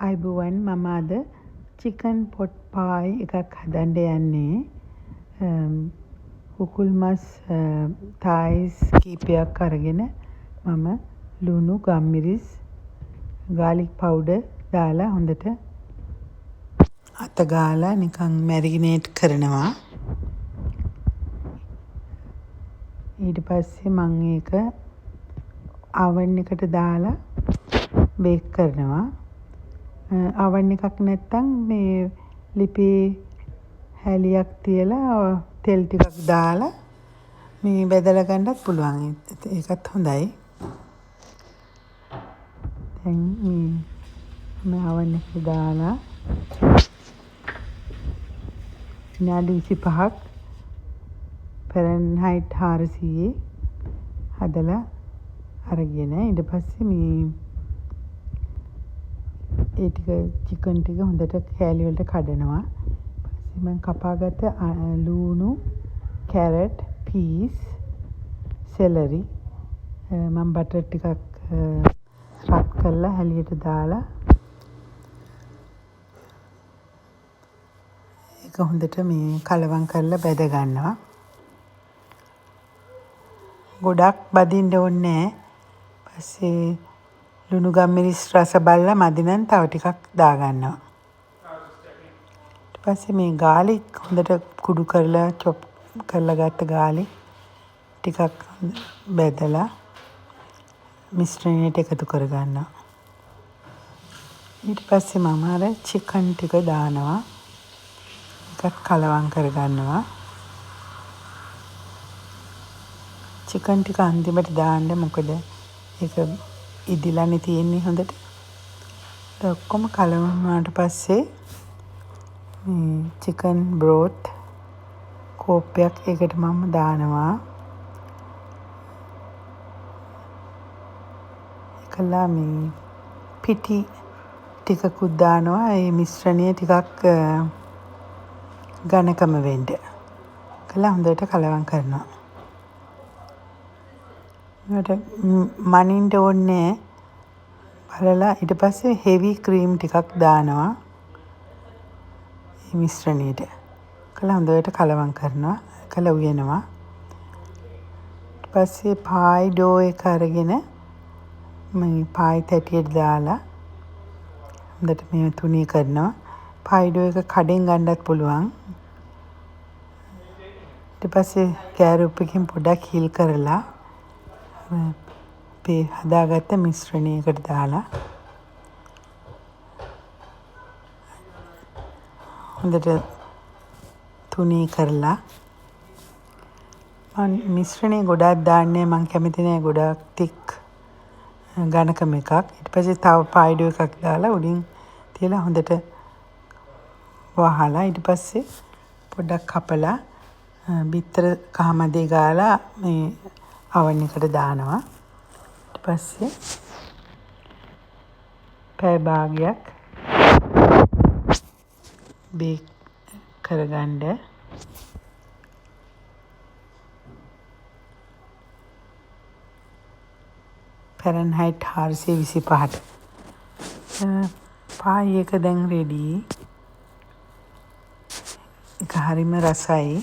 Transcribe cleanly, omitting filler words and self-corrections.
අයිබුවන් මම අද චිකන් පොට් පායි එකක් හදන්න යන්නේ. කුකුල් මස් තායිස් කීපයක් අරගෙන මම ලුණු ගම්මිරිස් ගාලික් පවුඩර් දාලා හොඳට අත ගාලා නිකන් මැරිනේට් කරනවා. ඊට පස්සේ මම ඒක oven එකට දාලා බේක් කරනවා. oven එකක් නැත්තම් මේ ලිපේ හැලියක් තියලා තෙල් ටිකක් දාලා මේ බෙදලා ගන්නත් පුළුවන්. ඒකත් හොඳයි. දැන් මේ oven එකට දාලා විනාඩි 25ක් ෆැරන්හයිට් 400 හදලා අරගෙන ඊට පස්සේ මේ ඒ ටික චිකන් ටික හොඳට කෑලි වලට කඩනවා. ඊපස්සේ මම කපාගත්ත ලුණු, කැරට්, පීස්, සෙලරි මම බටර් ටිකක් රත් කරලා හැලියට දාලා ඒක හොඳට මේ කලවම් කරලා බෙද ගන්නවා. ගොඩක් බදින්න ඕනේ නැහැ. පස්සේ ලුණු ගම්මිරිස් රස බලලා මදි නම් තව ටිකක් දාගන්නවා. ඊට පස්සේ මේ ගාලික් හොඳට කුඩු කරලා චොප් කරලා ගත්ත ගාලික් ටිකක් බෙදලා මිශ්‍රණයට එකතු කරගන්නවා. ඊට පස්සේ මම අර චිකන් ටික දානවා. ඒකත් කලවම් කරගන්නවා. චිකන් ටික අන්තිමට දාන්න මොකද ඒක ඉදිලානේ තියෙන්නේ හොඳට. ඒක ඔක්කොම කලවම් වුණාට පස්සේ මේ චිකන් බ්‍රෝත් කෝප්පයක් ඒකට මම දානවා. ඒකලා මේ පිටි ටිකකුත් දානවා. ඒ මිශ්‍රණය ටිකක් ඝනකම වෙන්න. ඒකලා හොඳට කලවම් කරනවා. මට මනින්න ඕනේ බලලා ඊට පස්සේ හෙවි ක්‍රීම් ටිකක් දානවා මේ මිශ්‍රණයට. කළා හොඳට කලවම් කරනවා. කළා උයනවා. ඊට පස්සේ පායි ඩෝ එක අරගෙන මේ පායි තැටියට දාලා හොඳට මේ තුනී කරනවා. පායි ඩෝ එක කඩෙන් ගන්නත් පුළුවන්. ඊට පස්සේ කෑරුප් එකකින් පොඩක් හිල් කරලා මේ හදාගත්ත මිශ්‍රණයකට දාලා හොඳට තුනී කරලා මම මිශ්‍රණය ගොඩක් දාන්නේ මම කැමති නෑ ගොඩක් තික් ඝනකම එකක්. ඊට පස්සේ තව පායිඩෝ එකක් දාලා උඩින් තියලා හොඳට වහලා ඊට පස්සේ පොඩ්ඩක් කපලා බිත්තර කහමදේ ගාලා මේ oven එකට දානවා. ඊට පස්සේ පැය භාගයක් බේක් කරගන්න. ෆැරන්හයිට් 425ට. පායි එක දැන් රෙඩි. ඒක හරිම රසයි.